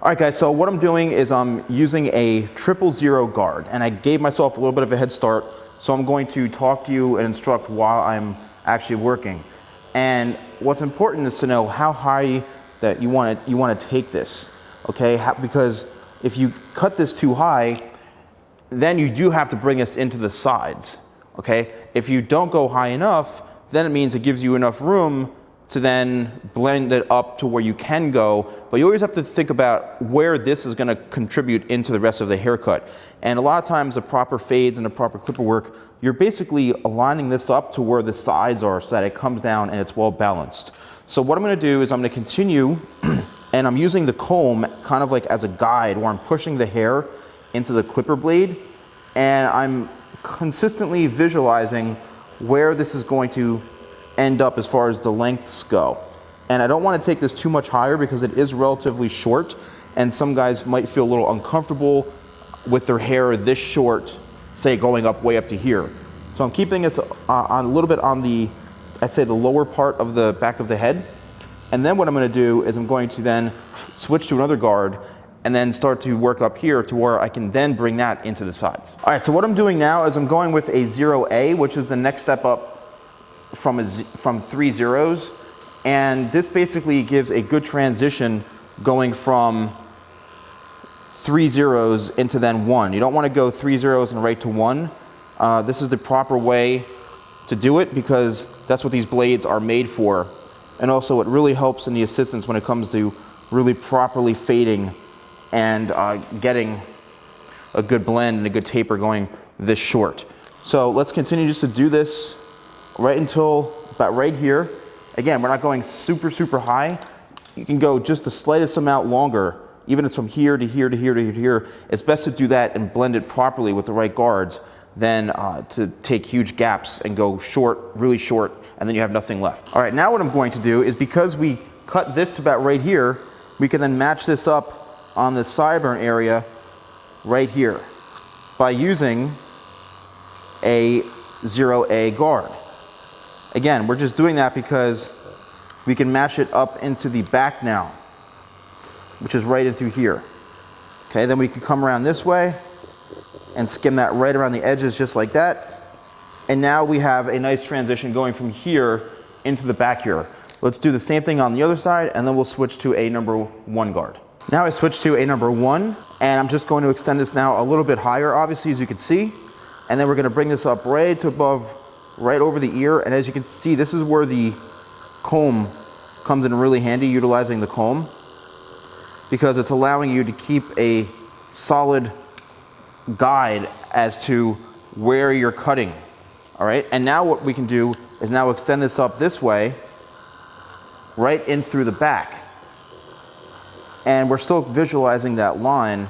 All right guys, so what I'm doing is I'm using a 000 guard, and I gave myself a little bit of a head start, so I'm going to talk to you and instruct while I'm actually working. And what's important is to know how high that you want to take this, okay? Because if you cut this too high, then you do have to bring this into the sides, okay? If you don't go high enough, then it means it gives you enough room to then blend it up to where you can go, but you always have to think about where this is going to contribute into the rest of the haircut. And a lot of times the proper fades and the proper clipper work, you're basically aligning this up to where the sides are so that it comes down and it's well balanced. So what I'm going to do is I'm going to continue and I'm using the comb kind of like as a guide where I'm pushing the hair into the clipper blade, and I'm consistently visualizing where this is going to end up as far as the lengths go. And I don't want to take this too much higher because it is relatively short, and some guys might feel a little uncomfortable with their hair this short, say going up way up to here. So I'm keeping this on a little bit on the, I'd say the lower part of the back of the head. And then what I'm going to do is I'm going to then switch to another guard and then start to work up here to where I can then bring that into the sides. All right, so what I'm doing now is I'm going with a 0A, which is the next step up from 3 zeros, and this basically gives a good transition going from 3 zeros into then 1. You don't want to go 3 zeros and right to 1. This is the proper way to do it because that's what these blades are made for, and also it really helps in the assistance when it comes to really properly fading and getting a good blend and a good taper going this short. So let's continue just to do this right until about right here. Again, we're not going super high. You can go just the slightest amount longer, even if it's from here to here to here to here. It's best to do that and blend it properly with the right guards than to take huge gaps and go short, really short, and then you have nothing left. All right, now what I'm going to do is, because we cut this to about right here, we can then match this up on the sideburn area right here by using a 0A guard. Again, we're just doing that because we can match it up into the back now, which is right into here. Okay, then we can come around this way and skim that right around the edges just like that. And now we have a nice transition going from here into the back here. Let's do the same thing on the other side, and then we'll switch to a number 1 guard. Now I switch to a number 1, and I'm just going to extend this now a little bit higher, obviously, as you can see. And then we're going to bring this up right to above, right over the ear, and as you can see, this is where the comb comes in really handy, utilizing the comb, because it's allowing you to keep a solid guide as to where you're cutting. All right, and now what we can do is now extend this up this way, right in through the back, and we're still visualizing that line,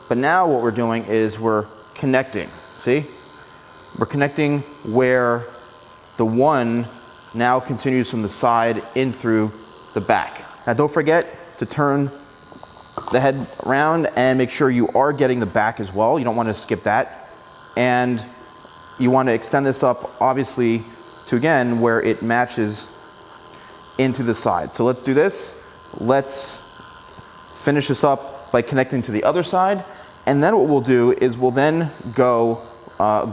but now what we're doing is we're connecting. See? We're connecting where the 1 now continues from the side in through the back. Now don't forget to turn the head around and make sure you are getting the back as well. You don't want to skip that. And you want to extend this up, obviously, to again where it matches into the side. So let's do this. Let's finish this up by connecting to the other side. And then what we'll do is we'll then go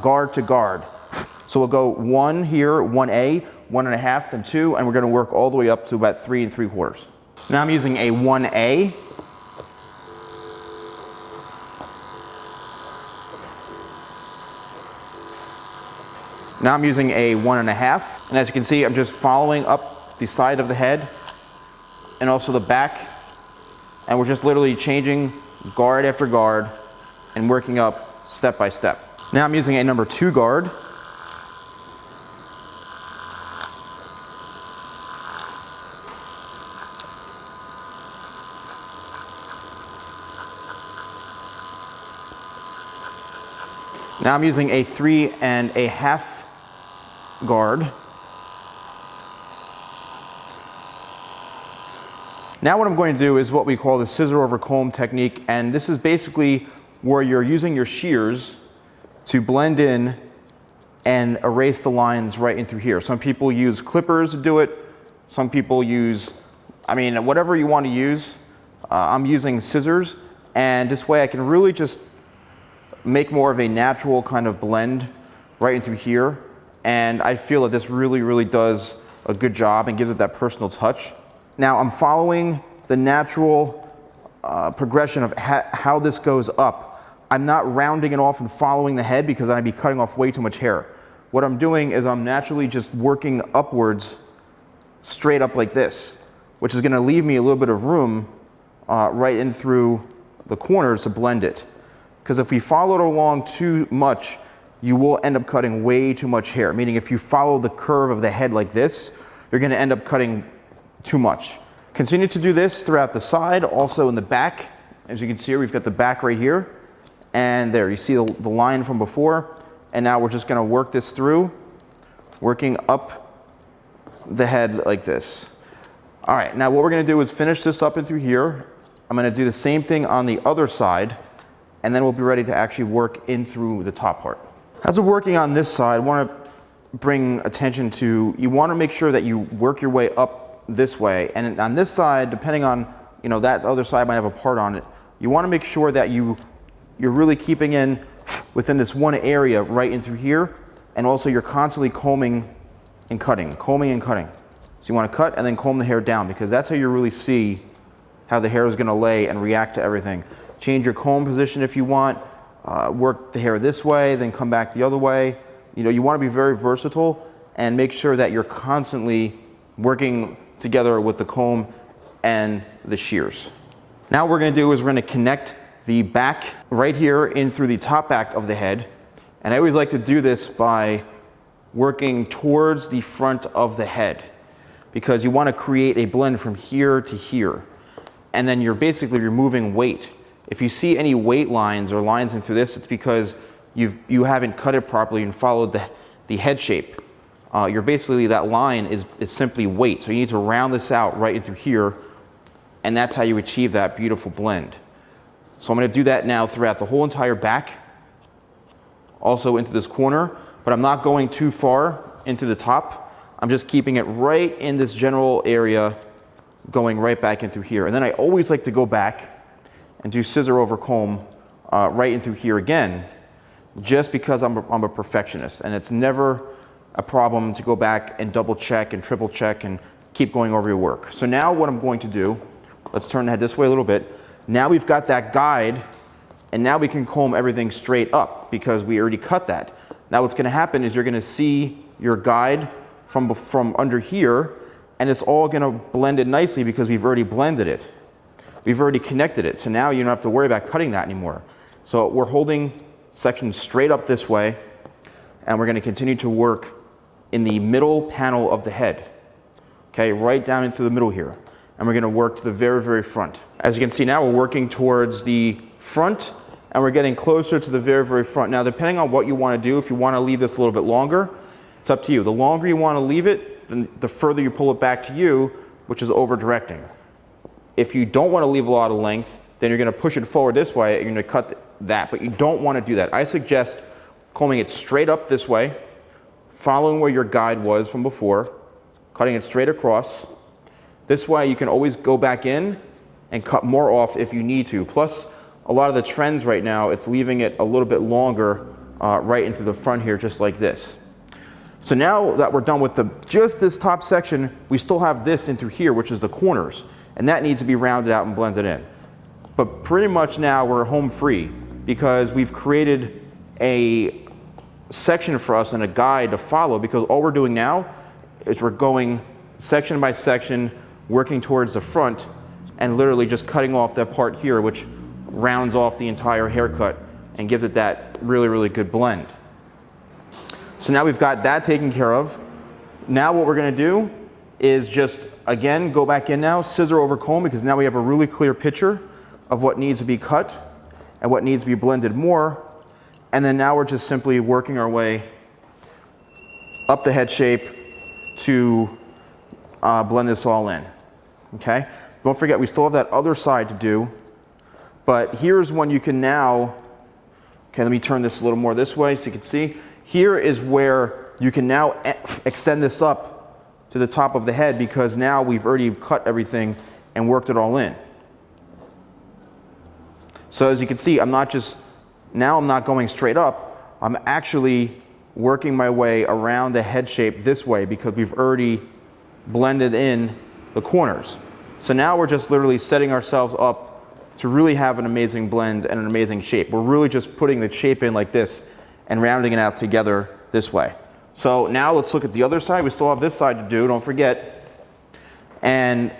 guard to guard. So we'll go 1 here, 1A, 1.5, then 2, and we're going to work all the way up to about 3 3/4. Now I'm using a 1A. Now I'm using a 1.5, and as you can see, I'm just following up the side of the head and also the back, and we're just literally changing guard after guard and working up step by step. Now I'm using a number 2 guard. Now I'm using a 3.5 guard. Now what I'm going to do is what we call the scissor over comb technique, and this is basically where you're using your shears to blend in and erase the lines right in through here. Some people use clippers to do it. Some people use, I mean, whatever you want to use. I'm using scissors, and this way I can really just make more of a natural kind of blend right in through here. And I feel that this really does a good job and gives it that personal touch. Now I'm following the natural progression of how this goes up. I'm not rounding it off and following the head because I'd be cutting off way too much hair. What I'm doing is I'm naturally just working upwards, straight up like this, which is going to leave me a little bit of room right in through the corners to blend it. Because if we follow it along too much, you will end up cutting way too much hair. Meaning if you follow the curve of the head like this, you're going to end up cutting too much. Continue to do this throughout the side, also in the back. As you can see here, we've got the back right here. And there, you see the line from before. And now we're just going to work this through, working up the head like this. All right, now what we're going to do is finish this up and through here. I'm going to do the same thing on the other side, and then we'll be ready to actually work in through the top part. As we're working on this side, I want to bring attention to, you want to make sure that you work your way up this way. And on this side, depending on, that other side might have a part on it, you want to make sure that you're really keeping in within this one area right in through here, and also you're constantly combing and cutting. So you want to cut and then comb the hair down, because that's how you really see how the hair is going to lay and react to everything. Change your comb position if you want, work the hair this way, then come back the other way. You want to be very versatile and make sure that you're constantly working together with the comb and the shears. Now what we're going to do is we're going to connect the back right here in through the top back of the head. And I always like to do this by working towards the front of the head, because you want to create a blend from here to here. And then you're basically removing weight. If you see any weight lines or lines in through this, it's because you haven't cut it properly and followed the head shape. You're basically, that line is simply weight. So you need to round this out right in through here, and that's how you achieve that beautiful blend. So I'm going to do that now throughout the whole entire back, also into this corner, but I'm not going too far into the top. I'm just keeping it right in this general area, going right back in through here. And then I always like to go back and do scissor over comb right in through here again, just because I'm a perfectionist, and it's never a problem to go back and double check and triple check and keep going over your work. So now what I'm going to do, let's turn the head this way a little bit. Now we've got that guide, and now we can comb everything straight up because we already cut that. Now what's going to happen is you're going to see your guide from under here, and it's all going to blend it nicely because we've already blended it. We've already connected it. So now you don't have to worry about cutting that anymore. So we're holding section straight up this way, and we're going to continue to work in the middle panel of the head. Okay, right down into the middle here. And we're going to work to the very front. As you can see now, we're working towards the front, and we're getting closer to the very front. Now, depending on what you want to do, if you want to leave this a little bit longer, it's up to you. The longer you want to leave it, then the further you pull it back to you, which is over directing. If you don't want to leave a lot of length, then you're going to push it forward this way, and you're going to cut that, but you don't want to do that. I suggest combing it straight up this way, following where your guide was from before, cutting it straight across. This way you can always go back in and cut more off if you need to. Plus, a lot of the trends right now, it's leaving it a little bit longer right into the front here, just like this. So now that we're done with just this top section, we still have this in through here, which is the corners, and that needs to be rounded out and blended in. But pretty much now we're home free because we've created a section for us and a guide to follow, because all we're doing now is we're going section by section, working towards the front, and literally just cutting off that part here, which rounds off the entire haircut and gives it that really good blend. So now we've got that taken care of. Now what we're going to do is just, again, go back in now, scissor over comb, because now we have a really clear picture of what needs to be cut and what needs to be blended more. And then now we're just simply working our way up the head shape to blend this all in. Okay? Don't forget, we still have that other side to do, but here's when you can now, okay, let me turn this a little more this way so you can see. Here is where you can now extend this up to the top of the head, because now we've already cut everything and worked it all in. So as you can see, I'm not going straight up, I'm actually working my way around the head shape this way because we've already blended in the corners. So now we're just literally setting ourselves up to really have an amazing blend and an amazing shape. We're really just putting the shape in like this and rounding it out together this way. So now let's look at the other side. We still have this side to do, don't forget. And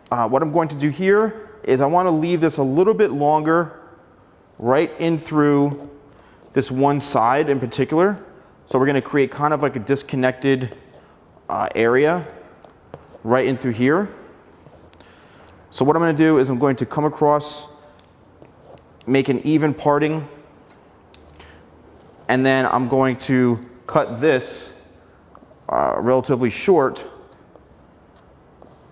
what I'm going to do here is I want to leave this a little bit longer right in through this one side in particular. So we're going to create kind of like a disconnected area right in through here. So what I'm going to do is I'm going to come across, make an even parting, and then I'm going to cut this relatively short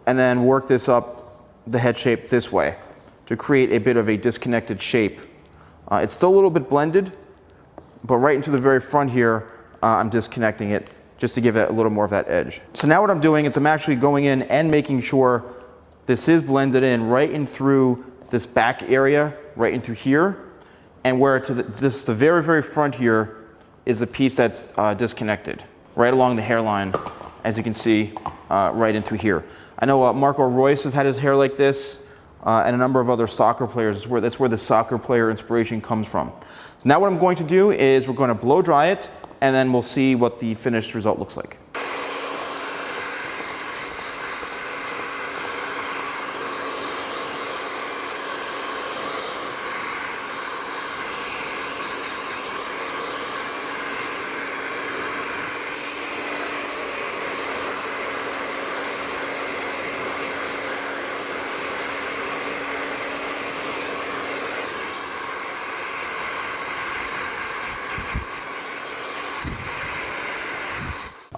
and then work this up the head shape this way to create a bit of a disconnected shape. It's still a little bit blended, but right into the very front here, I'm disconnecting it just to give it a little more of that edge. So now what I'm doing is I'm actually going in and making sure this is blended in right in through this back area, right in through here, and where to the very, very front here is the piece that's disconnected, right along the hairline, as you can see, right in through here. I know Marco Royce has had his hair like this, and a number of other soccer players. That's where the soccer player inspiration comes from. So now what I'm going to do is we're going to blow dry it, and then we'll see what the finished result looks like.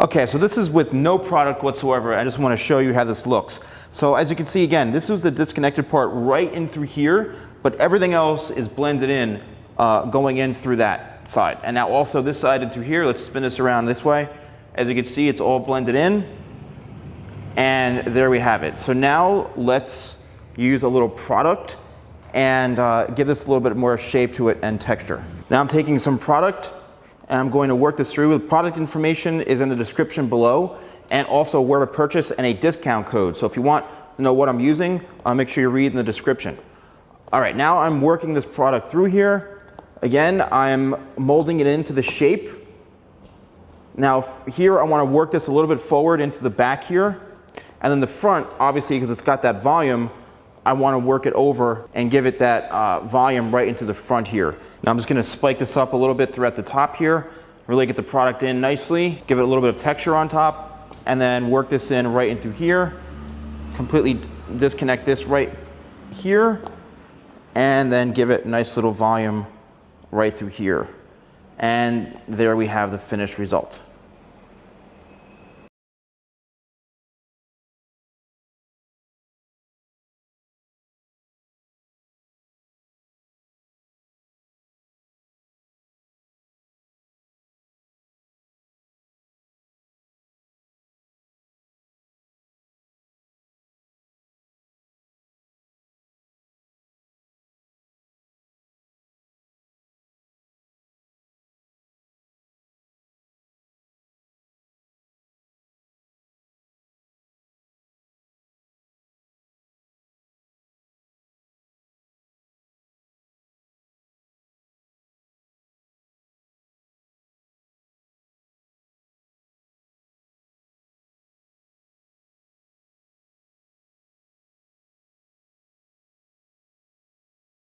Okay, so this is with no product whatsoever. I just want to show you how this looks. So as you can see, again, this was the disconnected part right in through here, but everything else is blended in, going in through that side. And now also this side and through here, let's spin this around this way. As you can see, it's all blended in. And there we have it. So now let's use a little product and give this a little bit more shape to it and texture. Now I'm taking some product and I'm going to work this through. The product information is in the description below, and also where to purchase and a discount code. So if you want to know what I'm using, make sure you read in the description. All right, now I'm working this product through here. Again, I'm molding it into the shape. Now here I want to work this a little bit forward into the back here. And then the front, obviously, because it's got that volume, I want to work it over and give it that volume right into the front here. Now I'm just going to spike this up a little bit throughout the top here, really get the product in nicely, give it a little bit of texture on top, and then work this in right in through here, completely disconnect this right here, and then give it a nice little volume right through here. And there we have the finished result.